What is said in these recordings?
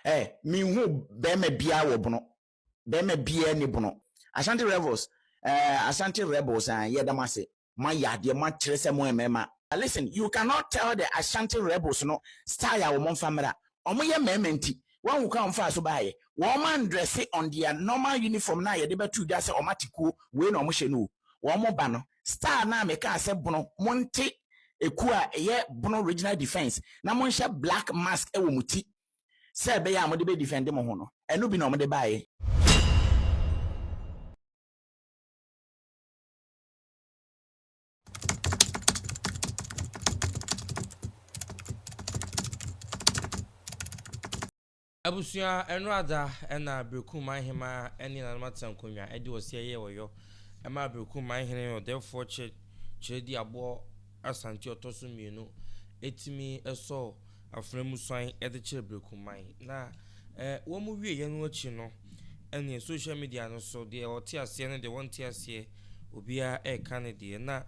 Me who be me bia wo bono. Be me bia ni bono. Ashanti rebels, Ashanti rebels and yedamase. My yard, your much more mema. Listen, you cannot tell the Ashanti rebels no style our mon family. Omo ye mementi. One who come fast by woman dress it on their normal uniform na ye deba 2 days omatiku we no mo shenu. One more banner. Star na meka se bono monte ekua ye bono regional defense. Na monsha black mask e wo muti. Se be ya mo de be defend mo ho no. Enu bi na mo de bae. Abusia enrada ena Berekum mahema eni na matan konwa edi osie ye woyo ema Berekum mahene o therefore chedi abo Asante otoso mienu etimi eso afremu swan edi che Berekum man na wo mu wie ye no achi no eni social media no so de oti ase ne de wonti ase obia Canada na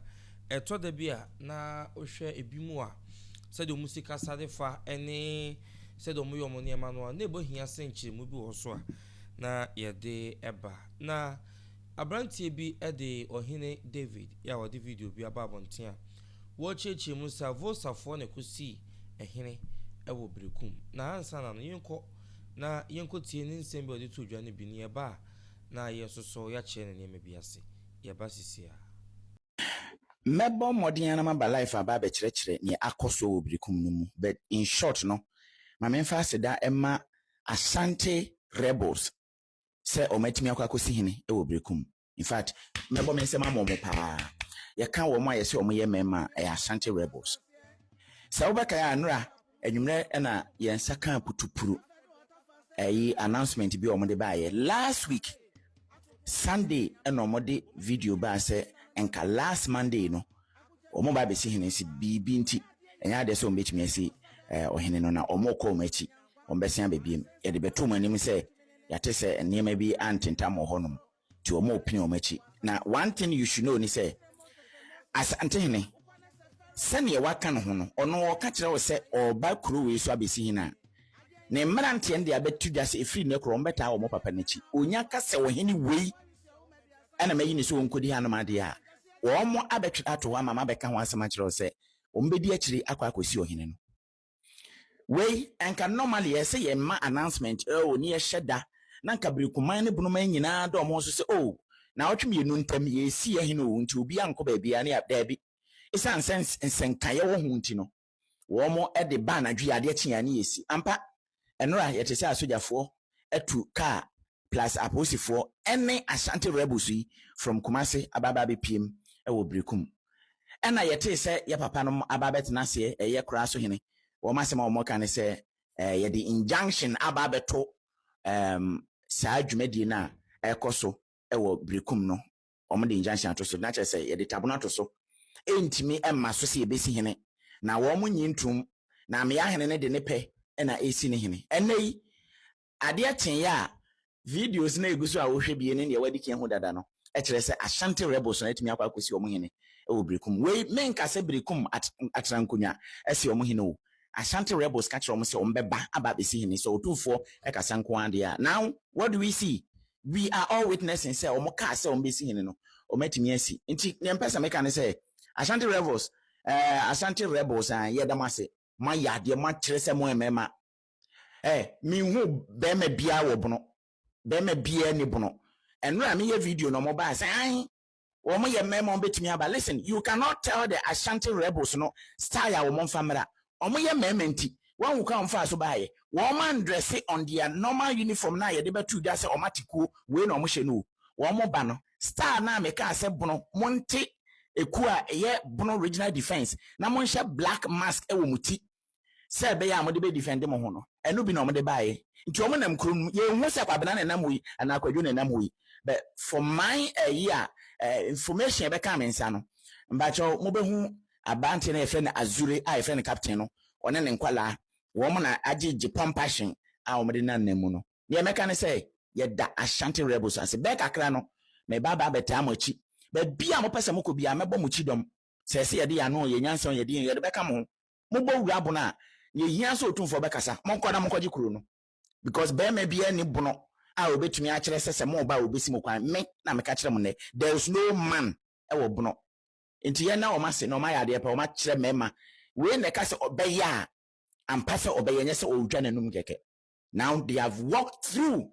eto da bia na ohwe ebimu a se de musika sadefa eni said omuyo money manual nebo hia senchi mu bi wo so a na ye de eba na abrantie bi de ohene David ya wo de video bi ababonten a wo cheche mu sa AVOSA fo ne kosi ehene wo Berekum na ansa na no yenko na yenko tie ni nsem bi odi to dwa ne bi ne eba na ye soso ya che ne me bi ase ye ba sisi a mebo modern na ma life aba be kire ne akoso wo Berekum no mu but in short no my main fast da Emma Asante rebels say ometimi akwakosi hene e wo Berekum. In fact mebo me se mamomo pa ye kan wo ma ye se omo ye mema e Asante rebels sa obaka ya anura enwumre na ye nsaka putupuru announcement bi omo de ba ye last week Sunday na omo de video ba se enka last Monday no omo ba be si hene si bibi nti enya de so mbetimi asi ohene no na omoko machi ombesia bebiem ye de beto manim se yate se enema bi antentam honom ti omopin omachi na one thing you should know ni say Asante hene sane ye waka no ho no ono oka kire wo se oba kuru we so abesi hina ne mmerante ende abetu dwa se efiri ne kro ombeta wo papa nachi onya ka se ohene wei ana mayi ni so onkodi ha no made a wo mo abetwa to wa mama beka ho asema kire wo se ombedi akiri akwakosi ohene no we enka normally ye say ye ma announcement ni ye sheda na nka Berekum man ne bunuma nyina do mo so say na otwe mienu ntam ye si ye hene o nti obi anko ba bia na ya da bi isan sense nsenkaye wo hu nti no wo mo e de ba na dwe ade akye ne yesi ampa enora ye te say asojafo atu car plus aposifo ene Asante rebels from Kumasi ababa be pm e wo Berekum ena ye te say ye papa no ababa tena se ye kura so hene wo masema wo moka ne se ye the injunction ababeto saa dwumadi na ekoso wo Berekum no omo de injunction ato so na che se ye de tabona ato so entimi emma so se ye besi hene na wo mo nyintum na me ya hene ne de ne pe na esi ne hene enei ade aten ya videos na eguso a wo hwe bie ne ne wadi kin ho dada no e kire se Asante rebels na etimi akwakosi omo hene wo Berekum we menka se Berekum atrankonya esi omo hene o Asante rebels catch almost ombeba about the scene so 24 ekasanko ande ya. Now what do we see? We are all witnessing say omoka say ombesi hene no ometimi asi nti ne mpesa meka ne say Asante rebels and yedamase ma yade ma kire se mo emema me hu be me bia wo bono be me bia ni bono enra me ye video no mo ba say an wo mo ye mema obetimi aba. Listen, you cannot tell the Asante rebels no style wo mon family omo ye mementi one who come fast so by woman dress it on their normal uniform na ye deba 2 days omatiku we no mo shenu wo mo ba no star na meka ase bono monte ekua ye bono regional defense na monsha black mask e wo muti se be ya mo de be defend mo ho no enu bi no mo de bae nti omo nam krum ye hu se kwabena na nam wi ana kwadwo na nam wi but for my year information be come nsa no mbacho mo be hu abante na efe na azure a efe na captain no one ne nkwala wo mo na agege pompassion a wo de na namu no ne meka ne say ye da Asante rebels ase be kakra no me baba beta amachi be bia mo pese mo ko bia mebo mo chidom se se ye de ya no ye nyanson ye de beka mo bo wura bo na ye hia so otumfo be kasa mo nkoda mo kwaji kuro no because be me be any bono a obetumi a kire sese mo ba obesi mo kwan me na me ka kire mo ne there is no man e wo bono enti ye na o ma se no ma ya de pa o ma kire mema we na ka se obeye a ampa se obeye nye se o dwa nanum keke. Now they have walked through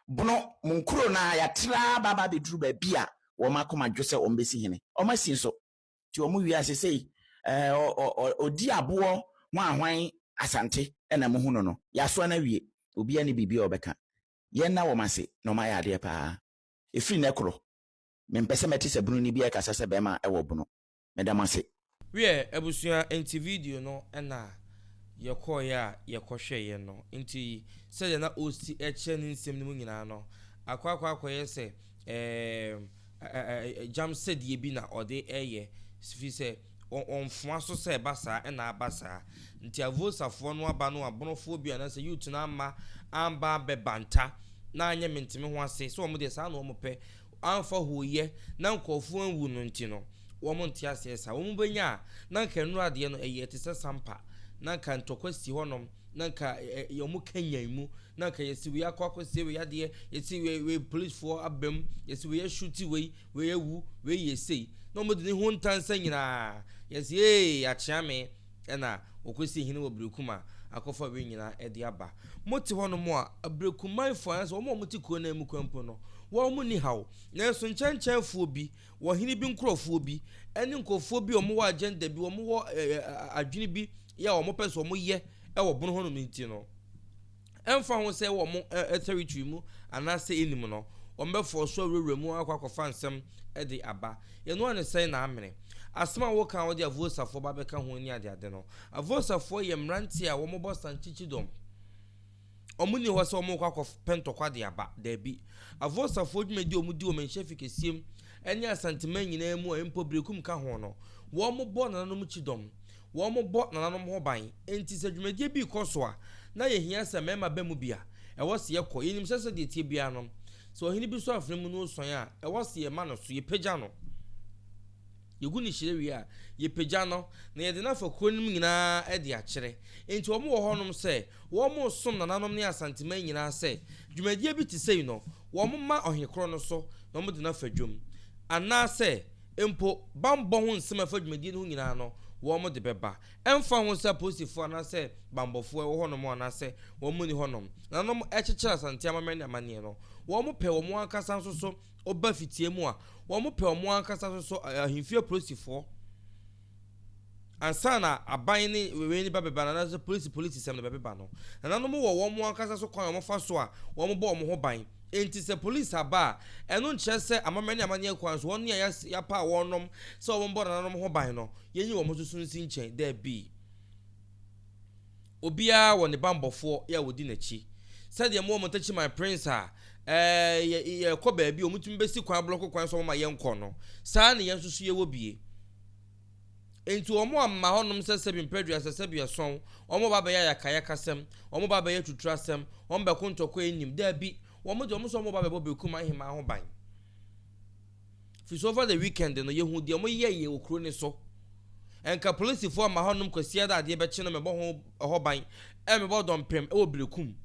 bono munkuro na ya tra baba be duru ba bia wo ma koma dwose o mbesi hene o ma sin so ti o mu wi ase sei odi abo ho ahwan asante na mo hu no ya so na wie obi ani bibia obeka ye na wo ma se no ma ya de pa efiri ne kro me mpese meti se bunu ni bia ka sase be ma e wo bono me da ma se we ebusua enti video no na yekoya yekohwe no nti se na osi eche ni nsem ni mu nyina no akwa yese jam said ye bi na ode eye fi se onfua so se basa na abasa nti AVOSA fo no aba no abonofo bi na se youth na ama amba bebanta na anya mentime ho ase so omo de sa na omo pe amfa hoye na nkofo anwu no nti no omo nti ase sa omo benya na nkanu ade no eye te se sampa na ka ntokwasi honom na ka yomu kenyan mu na ka yesi we akwa se we ade yesi we police for abem yesi we shoot we ewu we yesi no mo de ho ntansa nyina yesi achiame na okwesi hine wo Berekum akofa we nyina ede aba moti honom a Berekum manfo anso wo mo ti ko na mu kwampo no wo mo ni hawo na so nchanchanfo bi wo hine bi nkrofo bi eni nkofo bi wo agenda bi wo adwini bi ya wo mo peso mo ye e wo bono hono minti no emfa ho se wo mo territory mu anase enim no wo mbefo so rewre mu akwakofa nsem e de aba ye no ne sei na amene asema wo kan wo de AVOSA fo ba be ka ho ni ade no AVOSA fo ye mranti a wo mo bosan chichidom omuni ho se wo mo kwakof pentokwa de aba da bi AVOSA fo dwumedi omudi o menhyefi kesiem eni asanteman nyina mu empo Berekum ka ho no wo mo bo nanom chidom wo mo bo nanom ho ban enti se dwumedi bi koso a na ye hia se mema ba mu bia e wo se ye kɔ yenim sese de tie bia no so ohini bi so afremu no son a e wo se ye ma no so ye pagya no yegu ni hire wi a ye pagya no na ye de na fa kronim nyina e de akyere enti wo mo wo honom se wo mo som nanom ne asanteman nyina se dwumedi bi te sei no wo mo ma ohekro no so na mo de na fa dwom ana se empo bambo ho nsema fa dwumedi no nyina no wo mo de beba emfa ho sa posifo na se bambofo wo honom na se wo mo ni honom nanom ekyekye asante amamani amane no wo mo pe wo mo akasa nso so oba fitie mu a wo mo pe wo mo akasa nso so ahimfie posifo ansana aban ni we ni babeba na se police sem na babeba no nanom wo mo akasa so kwan mo fa so a wo mo bo wo mo ho ban enti se police aba eno nche se amamani amanye kwan so won ya pa wonom se wo mbo nanom ho ban no yenyi wo mosusu nsi nchen there be obia wo ne bambofo ya wodi na chi said ye mo montachi my prince a ye ko ba bi omutumi besi kwan block kwan so ma ye nko no saa ne yensusu ye wo bie enti omo amma honom se sebi mpedua se sebi son omo baba ya yakaya kasem omo baba ya tutrasem omo be kontokwa enim there be womo de omo so mo ba be Berekum ahima ho ban fi so over the weekend no ye hu de omo ye okro ni so enka police fo ma honum kwasia da ade be che no me bo ho ban e me bo don prem e wo Berekum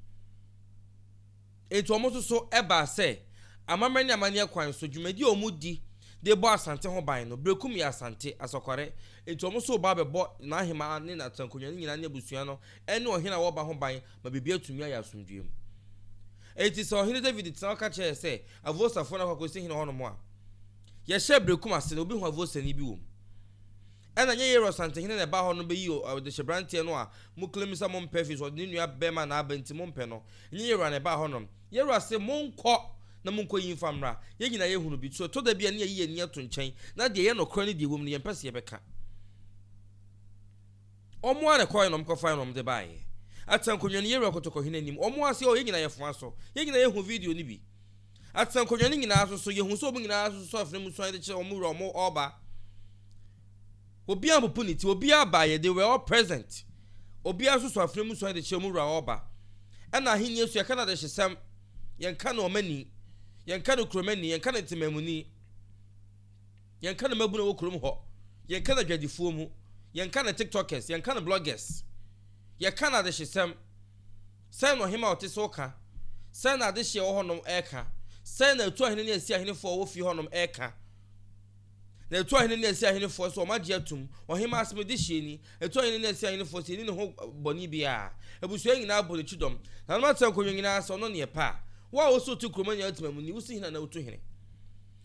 etu omo so e ba se amamani amane kwan so dwumedi omo di de bo asante ho ban no Berekum ya asante asokore etu omo so ba be bo na ahima ne na tankonwa nyina ne busua no ene ohina wo ba ho ban ma bibia tumi ya asomdwem eti so hine David tsaka ka che se AVOSA fo na kwakosi hine hono mo a ye hye Berekum ase no obi hu AVOSA ni bi wo ena nye yero sante hine na ba hono be yi o de hyebrantie no a mu klemisa mo mpefi so ni nua bema na abanti mo mpe no nye yero na ba hono yero ase mo nkɔ na mo nkɔ yin famra ye nyina ye hunu bi so to da bia ne ye ni ato nkyɛn na de ye no kro ne de wom ne ye mpese ye beka omo ana kɔ no mkɔfa no mde bae atankonwa ne yero kotoko hine nim omo ase o ye nyina ye fo aso ye nyina ye hu video ni bi atankonwa ne nyina aso so ye hu so omo nyina aso so afremu so de kye omo wura omo oba obi ampuniti obi abaye they were all present obi aso so afremu so de kye omo wura oba ana ahenni so ye kana de hyesam ye kana omani ye kana kromani ye kana timamuni ye kana mabuna wo krom ho ye kana dwadifo mu ye kana tiktokers ye kana bloggers ye kana de hyesam Send no him out is oka. Send na this year honum eka. Send na 2 ahene na esi ahene for wo fi honum eka. Na 2 ahene na esi ahene for so magye atum. Ohima asem de hye ni. 2 ahene na esi ahene for se ni ne ho boni bia. Ebusuo nyina abo ne chidom. Na no atan konyo nyina so no ne pa. Wa wo so tu kroma nya atum ni wusi hina na wotu hene.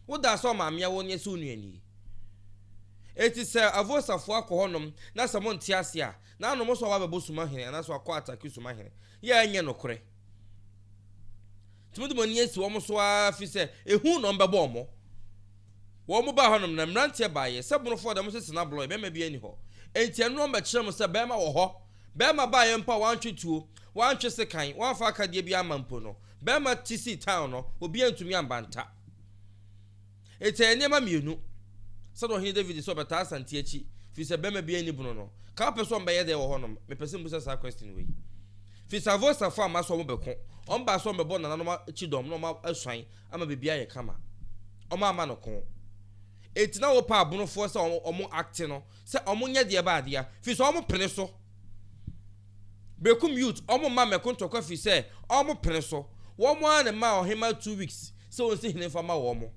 Wo da so ma amia wo nye so nuani. Eti se AVOSA fo akọ na samo nte ase a na no mo so wa bebo suma hene na so akọ atake suma hene ya enye nokore tumudu mani esi wo mo so afi se ehu no mbebo mo wo mo ba honom na mrante ba ye se bono fo da mo se na blow be ma bi ani ho enti eno mba kire mo se be ma wo ho be ma ba ye mpa wantwetuo wantwe se kan wanfa akade bi amampo no be ma tisi town no obi antumi ambanta enti enye ma mienu Sado hin David so beta Asante achi fi se bema bia ni bunu no ka person be ye de wo honom me person bu sa question we fi sa AVOSA fa ma so mo beko on ba so mbebo na no ma chidom no ma aswan ama bibia ye kama o ma ama no ko etina wo pa abunu fo se o mo act no se o mo nya de ba ade ya fi so o mo pene so Berekum youth o mo ma meko ntokwa fi se o mo pene so wo mo an ma o hema 2 weeks se won se hin fa ma wo mo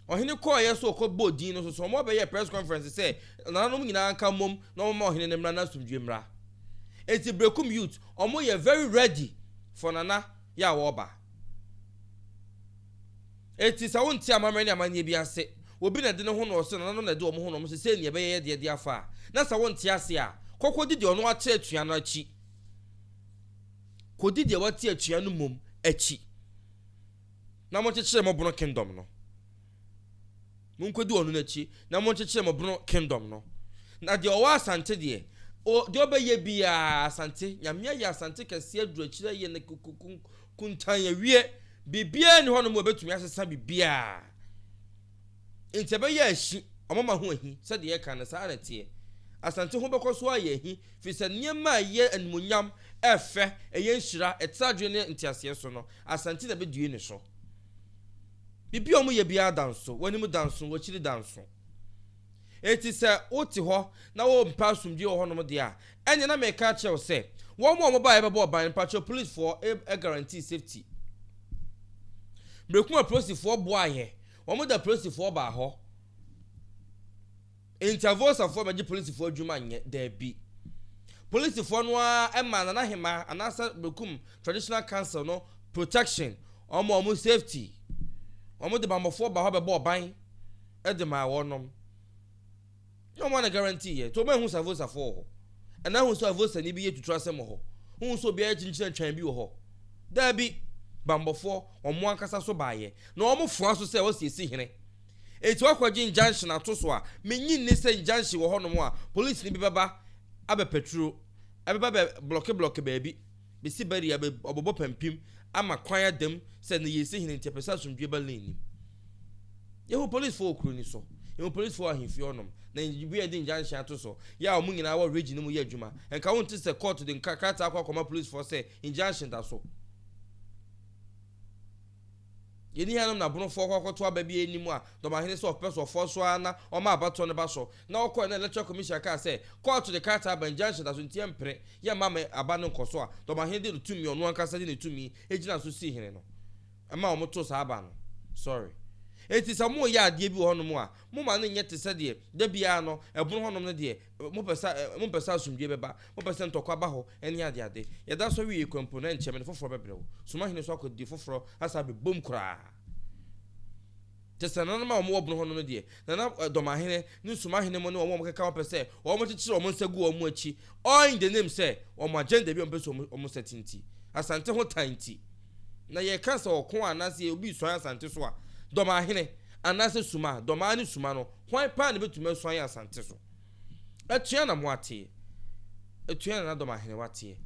ohini call yes so ko bodin no so mo be ye press conference say nanom nyina anka mom no mo ohini ne mra na sumdwe mra eti Berekum youth omo ye very ready for nana ya wo ba eti sa wonti amamre ni amanye bi ase obi na de ne ho no so nanom na de omo ho no so say ne be ye de afa na sa wonti ase a kokodi de ono ate atua no achi kodi de wati atua no mom achi na mo chechire mo bono kingdom no munkodi onu nachi na mo chechire mo bono kingdom no na de owa Asante de o de obeye bia Asante nyamia ya Asante kase aduru achire ye ne kuntan ya wie bibia ni hono mo betumi asesa bibia intebe ya ahi omama ho ahi se de ye kan na sa anate Asante ho bekoso aye ahi fi se niema ye animonyam efe eye nhira etadwe ne ntiase so no Asante na bedue ne so bibi omu ye bia danso wani mu danso wo chiri danso eti se oti ho na wo mpa asumdie ho no de a enye na me ka che se wo mo ba ye bebo ban patrol police for a guarantee safety Berekum police for bo aye wo mo da police for ba ho AVOSA for magi police for adwuma nye da bi police for no a ema na hema anasa Berekum traditional council no protection omo safety omo de bamofo ba ho be bo ban e de ma wonom no man guarantee ye to ma hu AVOSA for ho and na hu so AVOSA ni bi ye tutu asem ho hu so bi a chinchire twan bi wo ho da bi bambofo omo ankasa so ba ye na omo fo aso se wo siesi hene eti wakwaji injunction ato a menyi ni se injunction wo ho no mo a police ni bi baba abe patrol abeba be block baabi be si bari abe obobo pampim ama kwan adam se na yesi hene ntepesa somdwe ba leni yehu police for okru ni so yehu police for ahimfi onom na bi edi injunction ato so ya o munyina wa region mu ye adwuma enka won ti se court de nkakata akwa police for say injunction da so yeni hanom na bono fo kwakoto ababi enimu a do ma hene so person fo so ana o ma abato ne ba so na okọ na electoral commission ka say court de kata banjanche da so ntiempre ya mama abano nkoso a do ma hene de tumi onu ankasa de tumi ejina so si hene no ama o moto sa aba no sorry eti samo ya ade bi ho no mu a mo ma no nye te se de bia no ebono ho no no de mo pesa asumdie beba mo pesa ntokwa ba ho eni ade ya da so wi component cheme foforo bebrewo suma hene so akodi foforo asa be bom kra tesa na ma mo obono ho no de na do ma hene ni suma hene mo ne mo keka wo pese wo mo chichire wo mo nsagu wo mo achi all in the name say wo mo agenda bi o pese wo mo setinti Asante ho tanti na ye kansa okon anase obi so Asante so a doma hene anase suma doma ani suma no hwan pa ne betuma so an Asante so atua na mo ate atua na doma hene wate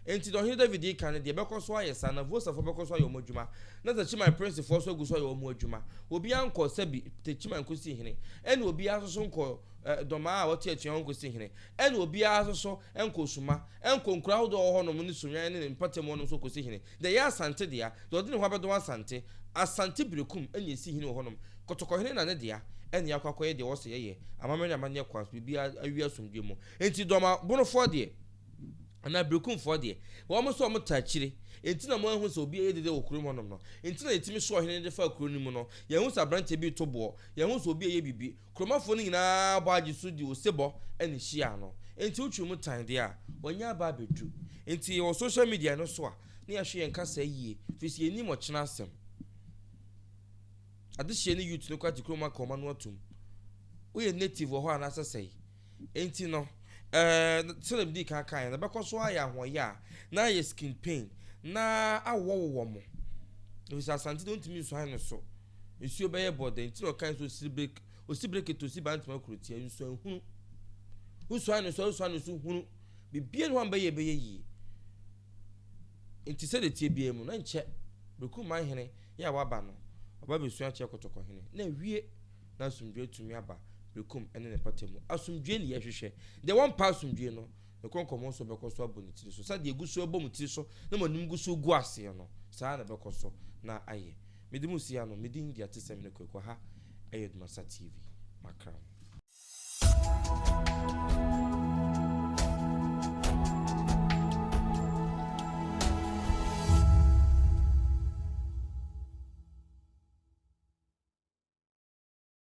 enti do hene David kan de bekoso ayesa na vosa fo bekoso ayo modwuma na za chima prince fo so guso ayo modwuma obi anko sabi te chima nkosi hene ene obi asoso nko doma a wate atua nkosi hene ene obi asoso enko suma enko nkura hodo ho no ni sunwan ne mpatem no so kosi hene de ya Asante de ya do de ne hwa bedo Asante Berekum enye si hene ho nom kotoko hene na ne de ya ene yakwakoye de wo se ye amamene amanye kwa bibia awia somdwe mu enti doma bonofo de ana Berekum for de wo mo so mo tachire enti na mo hu so obi eyedede okuru mo no enti na etimi so ohene de fa okuru ni mu no ye hu sa branche bi tobo ye hu so obi eye bibi kromafo ni nyina bo agi so di osebo ene hia no enti utwu mu tan de a wonya ba bedu enti wo social media no so a na ya hwe nkasa yie fisi eni mo chena asem ade hye ni youth no kwati kroma koma no atum wo ye native ho ana sesei enti no celeb di kan na bekoso aya hoya na ye skin pain na awowo mo Mr. Asante don't mean so hano so nsuo be ye bode enti no kan so osibreak to si bant ma kurutia nsuo hunu usu hano so hunu bibie no be ye yi enti se de tie bie mu na nche Berekum man hene ya waba no oba be suan che kotoko hene na wie na sumdwe tumi aba Berekum ene ne patemu asumdwe ne ye hwehwe the one pass asumdwe no ne konkomo so bekoso abonitiri so sa de egusu abomutiri so na monim gusu gu ase no sa na bekoso na aye medimu sia no medin dia tesem ne kwekwa ha ADUMASA TV makram